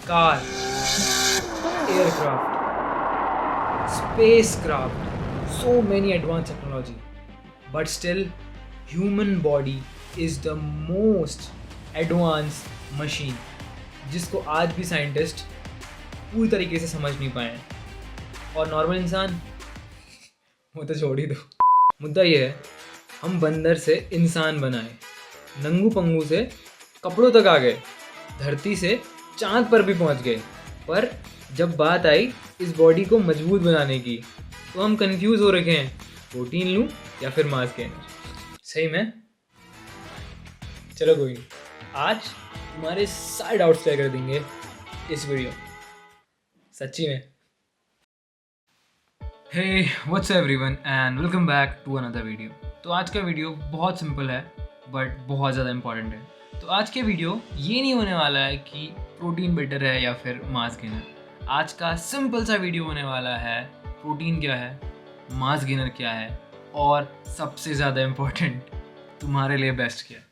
Car, aircraft, spacecraft, so many advanced technology, but still human body is the most advanced machine जिसको आज भी scientist पूरी तरीके से समझ नहीं पाए हैं। और नॉर्मल इंसान वो तो छोड़ ही दो। मुद्दा ये है, हम बंदर से इंसान बनाए, नंगू पंगू से कपड़ों तक आ गए, धरती से चांद पर भी पहुंच गए, पर जब बात आई इस बॉडी को मजबूत बनाने की तो हम कंफ्यूज हो रखे हैं, प्रोटीन लूं या फिर मांस गेनर। सही में? चलो कोई नहीं, आज तुम्हारे सारे डाउट्स क्लियर कर देंगे इस वीडियो। सच्ची में। Hey what's everyone and welcome back to another video. तो आज का वीडियो बहुत सिंपल है बट बहुत ज़्यादा इंपॉर्टेंट है। तो आज के वीडियो ये नहीं होने वाला है कि प्रोटीन बेटर है या फिर मांस गेनर। आज का सिंपल सा वीडियो होने वाला है प्रोटीन क्या है, मांस गेनर क्या है और सबसे ज़्यादा इम्पोर्टेंट तुम्हारे लिए बेस्ट क्या है।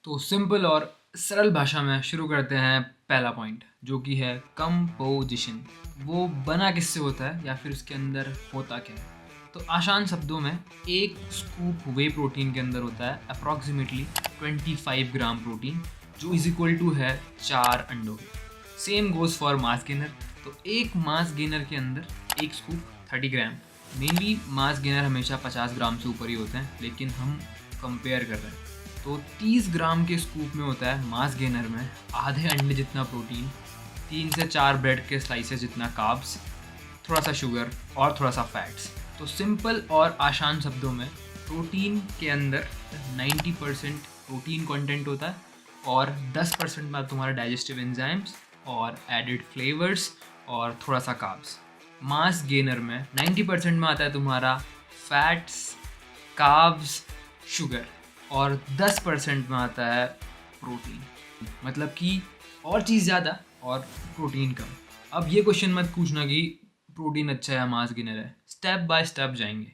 तो सिंपल और सरल भाषा में शुरू करते हैं। पहला पॉइंट जो कि है कंपोजिशन, वो बना किससे होता है या फिर उसके अंदर होता क्या है। तो आसान शब्दों में एक स्कूप वे प्रोटीन के अंदर होता है अप्रॉक्सीमेटली 25 ग्राम प्रोटीन, जो इज इक्वल टू है 4 अंडों के। Same goes for mass gainer. तो एक मास गेनर के अंदर एक स्कूप 30 ग्राम। मेनली मास गेनर हमेशा 50 ग्राम से ऊपर ही होते हैं, लेकिन हम कंपेयर कर रहे हैं तो 30 ग्राम के स्कूप में होता है मास गेनर में आधे अंडे जितना प्रोटीन, 3 से 4 ब्रेड के स्लाइसेस जितना कार्ब्स, थोड़ा सा शुगर और थोड़ा सा फैट्स। तो सिंपल और आसान शब्दों में प्रोटीन के अंदर 90% प्रोटीन कंटेंट होता है और 10% में तुम्हारा डाइजेस्टिव एंजाइम्स और एडिड फ्लेवर्स और थोड़ा सा कार्ब्स। मास गेनर में 90% में आता है तुम्हारा फैट्स, कार्ब्स, शुगर और 10% में आता है प्रोटीन। मतलब कि और चीज़ ज़्यादा और प्रोटीन कम। अब ये क्वेश्चन मत पूछना कि प्रोटीन अच्छा है या मांस गेनर है, स्टेप बाय स्टेप जाएंगे,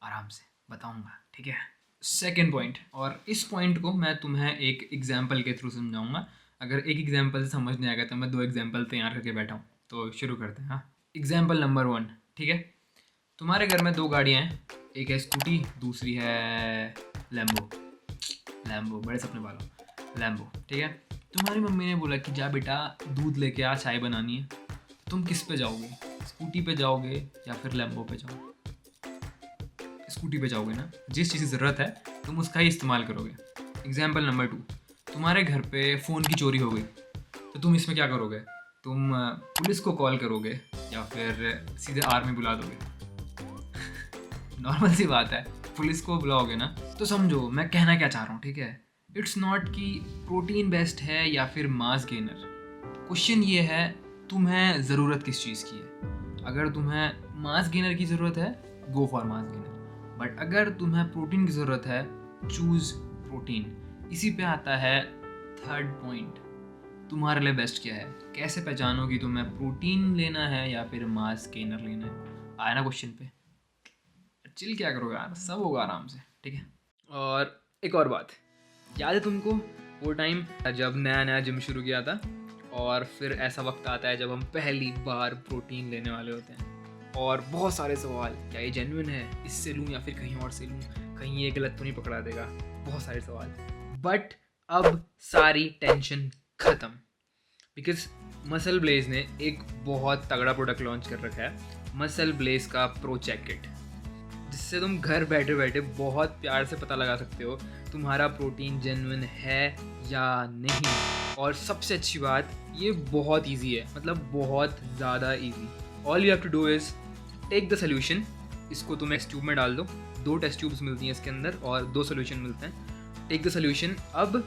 आराम से बताऊंगा, ठीक है। सेकेंड पॉइंट, और इस पॉइंट को मैं तुम्हें एक एग्जाम्पल के थ्रू समझाऊंगा। अगर एक एग्जाम्पल से समझ नहीं आएगा तो मैं 2 एग्जाम्पल तैयार करके बैठा हूँ। तो शुरू करते हैं। हाँ, एग्जाम्पल नंबर 1, ठीक है। तुम्हारे घर में 2 गाड़ियाँ हैं, एक है स्कूटी, दूसरी है लैम्बो, बड़े सपने वाला लैम्बो, ठीक है। तुम्हारी मम्मी ने बोला कि जा बेटा दूध लेके आ, चाय बनानी है। तुम किस पे जाओगे, स्कूटी पे जाओगे या फिर लैम्बो पे जाओगे? स्कूटी पे जाओगे ना, जिस चीज़ की ज़रूरत है तुम उसका ही इस्तेमाल करोगे। एग्जाम्पल नंबर 2, तुम्हारे घर पे फ़ोन की चोरी हो गई, तो तुम इसमें क्या करोगे? तुम पुलिस को कॉल करोगे या फिर सीधे आर्मी बुला दोगे? नॉर्मल सी बात है, पुलिस को बुलाओगे ना। तो समझो मैं कहना क्या चाह रहा हूँ, ठीक है। इट्स नॉट कि प्रोटीन बेस्ट है या फिर मास गेनर। क्वेश्चन ये है तुम्हें ज़रूरत किस चीज़ की है। अगर तुम्हें मास गेनर की ज़रूरत है, go for mass gainer. But अगर तुम्हें प्रोटीन की ज़रूरत है, चूज़ प्रोटीन। इसी पे आता है थर्ड पॉइंट, तुम्हारे लिए बेस्ट क्या है। कैसे पहचानो कि तुम्हें प्रोटीन लेना है या फिर मास गेनर लेना है। आया ना क्वेश्चन पे? चिल क्या करो यार, सब होगा आराम से, ठीक है। और एक और बात, याद है तुमको वो टाइम जब नया नया जिम शुरू किया था, और फिर ऐसा वक्त आता है जब हम पहली बार प्रोटीन लेने वाले होते हैं और बहुत सारे सवाल, क्या ये जेन्युइन है, इससे लूँ या फिर कहीं और से लूँ, कहीं ये गलत तो नहीं पकड़ा देगा, बहुत सारे सवाल। बट अब सारी टेंशन ख़त्म, बिकॉज मसल ब्लेज ने एक बहुत तगड़ा प्रोडक्ट लॉन्च कर रखा है, मसल ब्लेज का प्रो चेक किट, जिससे तुम घर बैठे बैठे बहुत प्यार से पता लगा सकते हो तुम्हारा प्रोटीन जेन्युइन है या नहीं। और सबसे अच्छी बात, ये बहुत इजी है, मतलब बहुत ज़्यादा easy. All you have to do is take the solution. इसको तुम टेस्ट ट्यूब में डाल दो, 2 टेस्ट ट्यूब्स मिलती हैं इसके अंदर और 2 सोल्यूशन मिलते हैं। Take the solution. अब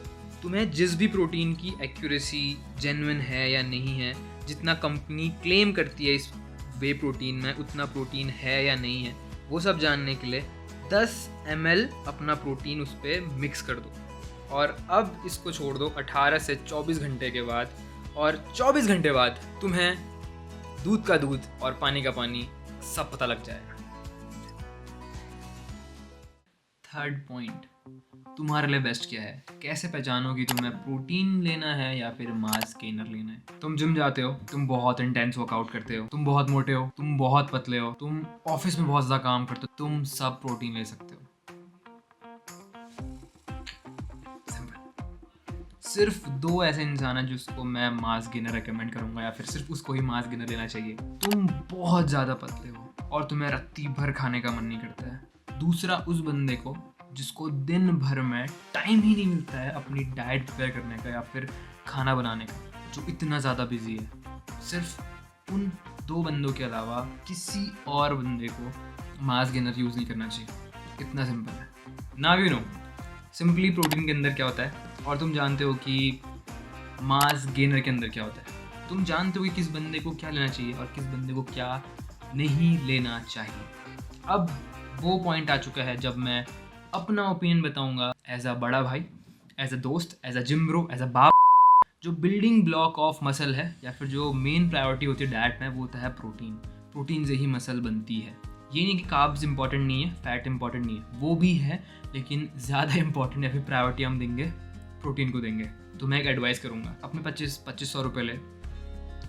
तुम्हें जिस भी प्रोटीन की एक्यूरेसी जेन्युइन है या नहीं है, जितना कंपनी क्लेम करती है इस वे प्रोटीन में उतना प्रोटीन है या नहीं है, वो सब जानने के लिए 10 ml अपना प्रोटीन उस पर मिक्स कर दो और अब इसको छोड़ दो 18 से 24 घंटे के बाद। और 24 घंटे बाद तुम्हें दूध का दूध और पानी का पानी सब पता लग जाएगा। थर्ड पॉइंट, तुम्हारे लिए बेस्ट क्या है? कैसे पहचानो कि तुम्हें प्रोटीन लेना है या फिर मास गेनर लेना है? तुम जिम जाते हो, तुम बहुत इंटेंस वर्कआउट करते हो, तुम बहुत मोटे हो, तुम बहुत पतले हो, तुम ऑफिस में बहुत ज़्यादा काम करते हो, तुम सब प्रोटीन ले सकते हो। सिर्फ 2 ऐसे इंसान हैं जिसको मैं मास गेनर रेकमेंड करूंगा या फिर सिर्फ उसको ही मास गेनर लेना चाहिए। तुम बहुत ज़्यादा पतले हो और तुम्हें रत्ती भर खाने का मन नहीं करता है। दूसरा उस बंदे को जिसको दिन भर में टाइम ही नहीं मिलता है अपनी डाइट प्रिपेयर करने का या फिर खाना बनाने का, जो इतना ज़्यादा बिजी है। सिर्फ उन 2 बंदों के अलावा किसी और बंदे को मास गेनर यूज़ नहीं करना चाहिए। इतना सिंपल है। Now you know simply protein के अंदर क्या होता है और तुम जानते हो कि मास गेनर के अंदर क्या होता है। तुम जानते हो कि किस बंदे को क्या लेना चाहिए और किस बंदे को क्या नहीं लेना चाहिए। अब वो पॉइंट आ चुका है जब मैं अपना ओपिनियन बताऊंगा एज अ बड़ा भाई, एज अ दोस्त, as a gym bro, as a बाप। जो बिल्डिंग ब्लॉक ऑफ मसल है या फिर जो मेन प्रायोरिटी होती है डाइट में, वो होता है प्रोटीन। प्रोटीन से ही मसल बनती है। ये नहीं कि कार्ब्स इंपॉर्टेंट नहीं है, फैट इंपॉर्टेंट नहीं है, वो भी है, लेकिन ज़्यादा इंपॉर्टेंट या फिर प्रायोरिटी हम देंगे प्रोटीन को देंगे। तो मैं एक एडवाइस करूँगा, अपने 2500 रुपये ले,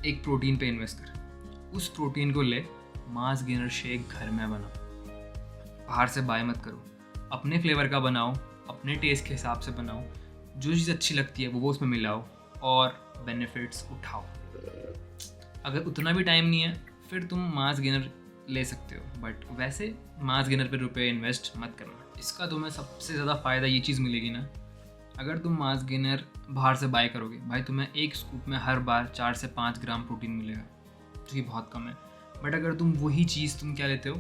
एक प्रोटीन पे इन्वेस्ट कर। उस प्रोटीन को ले, मास गेनर शेक घर में बनाओ, बाहर से बाय मत करो। अपने फ्लेवर का बनाओ, अपने टेस्ट के हिसाब से बनाओ, जो चीज़ अच्छी लगती है वो उसमें मिलाओ और बेनिफिट्स उठाओ। अगर उतना भी टाइम नहीं है फिर तुम मास गेनर ले सकते हो, बट वैसे मास गेनर पे रुपए इन्वेस्ट मत करना। इसका तुम्हें सबसे ज़्यादा फ़ायदा ये चीज़ मिलेगी ना, अगर तुम मास गेनर बाहर से बाय करोगे भाई, तुम्हें एक स्कूप में हर बार 4 से 5 ग्राम प्रोटीन मिलेगा, जो कि बहुत कम है। बट अगर तुम वही चीज़ तुम क्या लेते हो,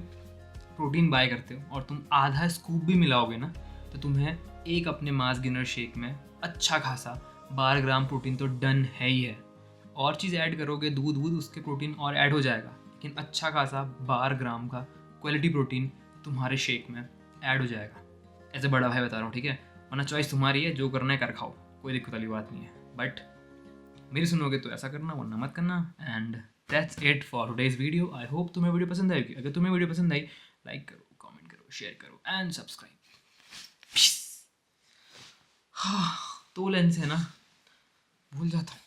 प्रोटीन बाय करते हो और तुम आधा स्कूप भी मिलाओगे ना, तो तुम्हें एक अपने मास गेनर शेक में अच्छा खासा 12 ग्राम प्रोटीन तो डन है ही है। और चीज़ ऐड करोगे, दूध वूध, उसके प्रोटीन और ऐड हो जाएगा, लेकिन अच्छा खासा 12 ग्राम का क्वालिटी प्रोटीन तुम्हारे शेक में ऐड हो जाएगा। ऐसे बड़ा भाई बता रहा हूँ, ठीक है? वरना चॉइस तुम्हारी है, जो करना है कर खाओ, कोई दिक्कत वाली बात नहीं है। बट मेरी सुनोगे तो ऐसा करना, वरना मत करना। And that's it for today's video. I hope तुम्हें वीडियो पसंद आएगी। अगर तुम्हें वीडियो पसंद आई, लाइक करो, कमेंट करो, शेयर करो एंड सब्सक्राइब। हाँ, 2 लेंस है ना, भूल जाता हूँ।